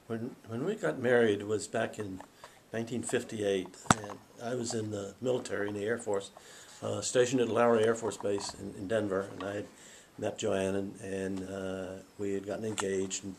When we got married was back in 1958, and I was in the military in the Air Force, stationed at Lowry Air Force Base in Denver, and I had met Joann, and we had gotten engaged, and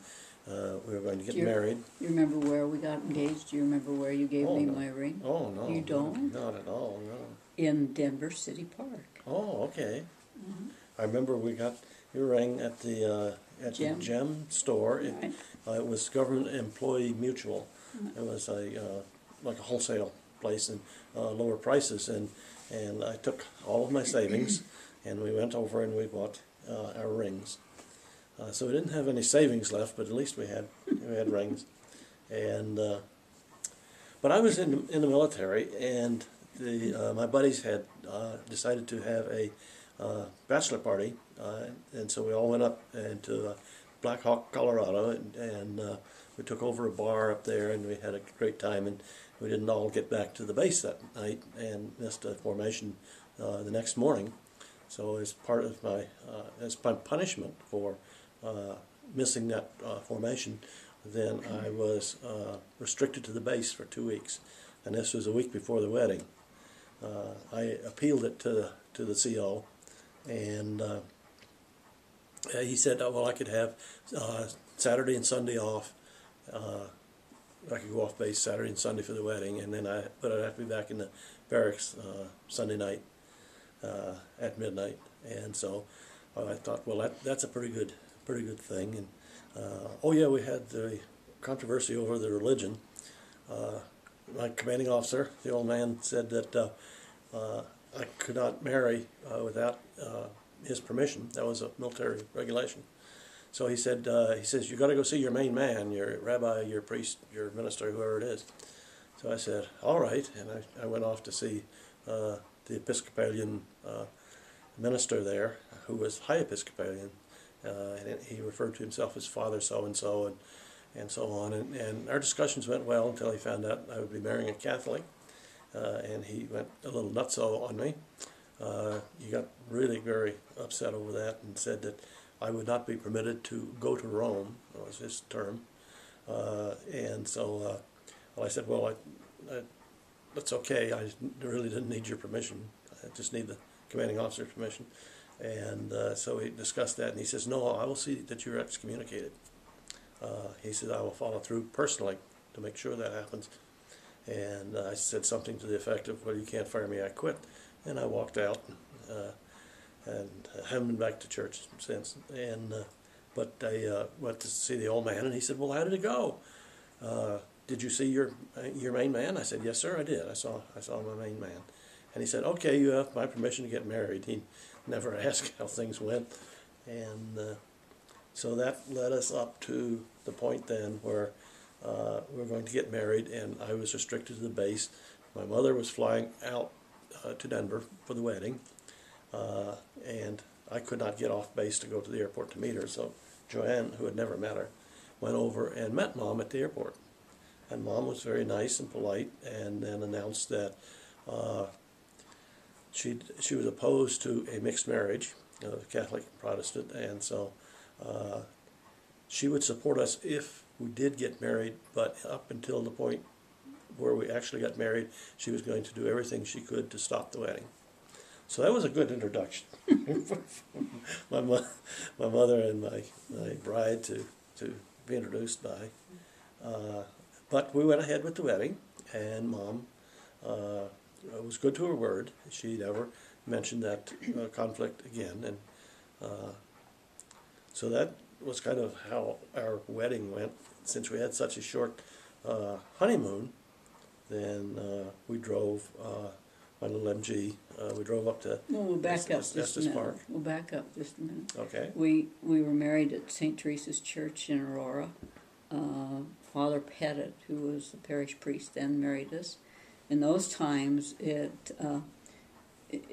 we were going to get married. You remember where we got engaged? Do you remember where you gave me no. my ring? Oh, no. You don't? Not at all, no. In Denver City Park. Oh, okay. Mm-hmm. I remember we got your ring at the Gem store. Right. It was Government Employee Mutual. Mm-hmm. It was like a wholesale place and lower prices, and I took all of my savings and we went over and we bought our rings. So we didn't have any savings left, but at least we had rings. And but I was in the military, and my buddies had decided to have a bachelor party, and so we all went up into Black Hawk, Colorado, and we took over a bar up there, and we had a great time. And we didn't all get back to the base that night, and missed a formation the next morning. So as part of as my punishment for missing that formation, then I was restricted to the base for 2 weeks, and this was a week before the wedding. I appealed it to the CO, and he said, oh, well, I could have Saturday and Sunday off. I could go off base Saturday and Sunday for the wedding, and then I'd have to be back in the barracks Sunday night at midnight. And so I thought, well, that's a pretty good thing. And oh yeah, we had the controversy over the religion. My commanding officer, the old man, said that I could not marry without his permission. That was a military regulation. So he says, you got to go see your main man, your rabbi, your priest, your minister, whoever it is. So I said, all right, and I went off to see the Episcopalian minister there, who was high Episcopalian, and he referred to himself as Father so-and-so, and so on. And our discussions went well until he found out I would be marrying a Catholic, and he went a little nutso on me. He got really very upset over that and said that I would not be permitted to go to Rome, that was his term. And so well, I said, well, that's okay. I really didn't need your permission. I just need the commanding officer's permission. And so we discussed that, and he says, no, I will see that you're excommunicated. He said, I will follow through personally to make sure that happens. And I said something to the effect of, well, you can't fire me, I quit. And I walked out, and haven't been back to church since. And but I went to see the old man, and he said, well, how did it go? Did you see your main man? I said, yes, sir, I did. I saw my main man. And he said, okay, you have my permission to get married. He never asked how things went. And so that led us up to the point then where we were going to get married, and I was restricted to the base. My mother was flying out to Denver for the wedding, and I could not get off base to go to the airport to meet her. So Joann, who had never met her, went over and met Mom at the airport. And Mom was very nice and polite, and then announced that she was opposed to a mixed marriage, Catholic Protestant, and so she would support us if we did get married, but up until the point where we actually got married, she was going to do everything she could to stop the wedding. So that was a good introduction. my mother and my bride to be introduced by. But we went ahead with the wedding, and Mom was good to her word. She never mentioned that conflict again, and so that was kind of how our wedding went. Since we had such a short honeymoon, then we drove my little MG. We drove up to We'll back up just a minute. Park. We'll back up just a minute. Okay. We were married at St. Teresa's Church in Aurora. Father Pettit, who was the parish priest then, married us. In those times, it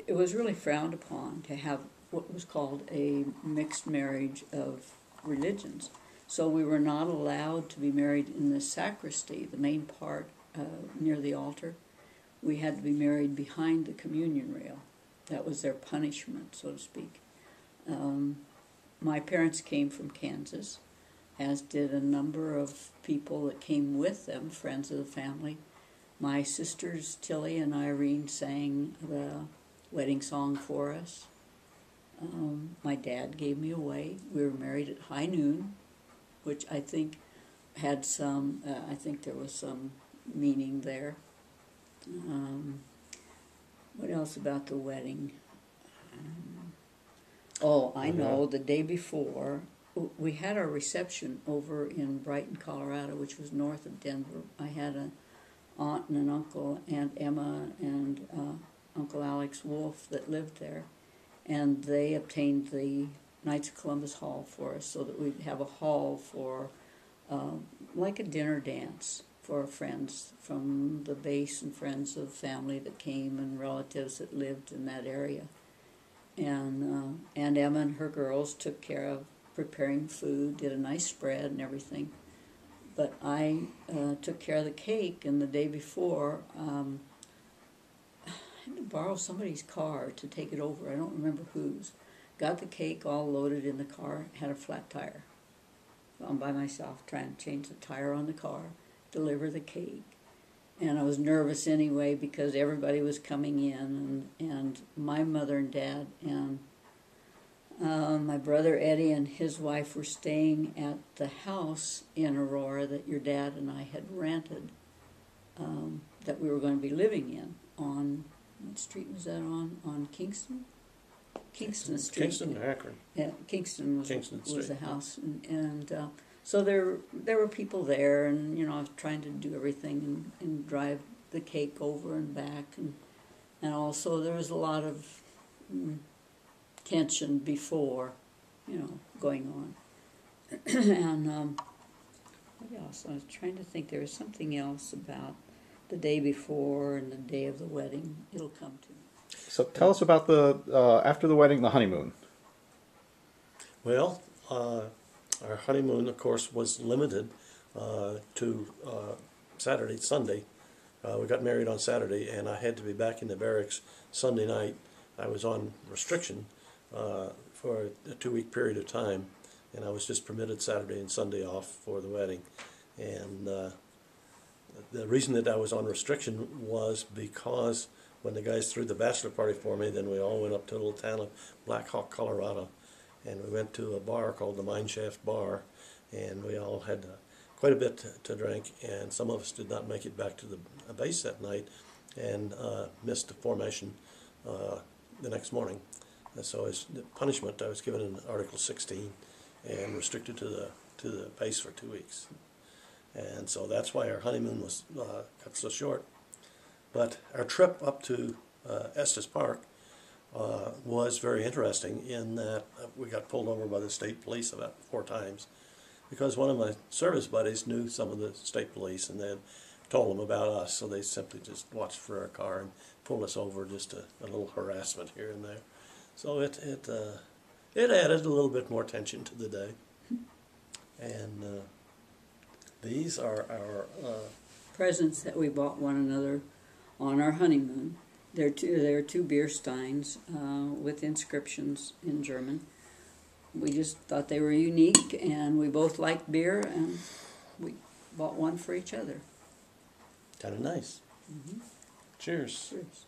was really frowned upon to have what was called a mixed marriage of religions. So we were not allowed to be married in the sacristy, the main part near the altar. We had to be married behind the communion rail. That was their punishment, so to speak. My parents came from Kansas. as did a number of people that came with them, friends of the family. My sisters Tilly and Irene sang the wedding song for us. My dad gave me away. We were married at high noon, which I think had some, I think there was some meaning there. What else about the wedding? I know, the day before, we had our reception over in Brighton, Colorado, which was north of Denver. I had an aunt and an uncle, Aunt Emma and Uncle Alex Wolf that lived there, and they obtained the Knights of Columbus Hall for us so that we'd have a hall for like a dinner dance for our friends from the base and friends of family that came and relatives that lived in that area. And Aunt Emma and her girls took care of preparing food, did a nice spread and everything. But I took care of the cake, and the day before, I had to borrow somebody's car to take it over. I don't remember whose. Got the cake all loaded in the car, had a flat tire. So I'm by myself trying to change the tire on the car, deliver the cake. And I was nervous anyway because everybody was coming in, and my mother and dad and my brother Eddie and his wife were staying at the house in Aurora that your dad and I had rented, that we were going to be living in on, what street was that on? On Kingston? Kingston Street. Kingston, Akron. Yeah, Kingston was Street. the house, and so there were people there, and I was trying to do everything and drive the cake over and back, and also there was a lot of tension before, going on. And what else? I was trying to think. There was something else about the day before and the day of the wedding. It'll come to me. So tell us about the after the wedding, the honeymoon. Well, our honeymoon, of course, was limited to Saturday, Sunday. We got married on Saturday, and I had to be back in the barracks Sunday night. I was on restriction for a 2-week period of time, and I was just permitted Saturday and Sunday off for the wedding. And the reason that I was on restriction was because when the guys threw the bachelor party for me, then we all went up to a little town of Black Hawk, Colorado, and we went to a bar called the Mine Shaft Bar, and we all had quite a bit to drink, and some of us did not make it back to the base that night and missed the formation the next morning. And so as punishment, I was given an Article 16 and restricted to the base for 2 weeks. And so that's why our honeymoon was cut so short. But our trip up to Estes Park was very interesting in that we got pulled over by the state police about 4 times because one of my service buddies knew some of the state police and they had told them about us, so they simply just watched for our car and pulled us over, just a little harassment here and there. So it added a little bit more tension to the day. And these are our presents that we bought one another on our honeymoon. They're two beer steins with inscriptions in German. We just thought they were unique, and we both liked beer, and we bought one for each other. kind of nice. Mm-hmm. Cheers. Cheers.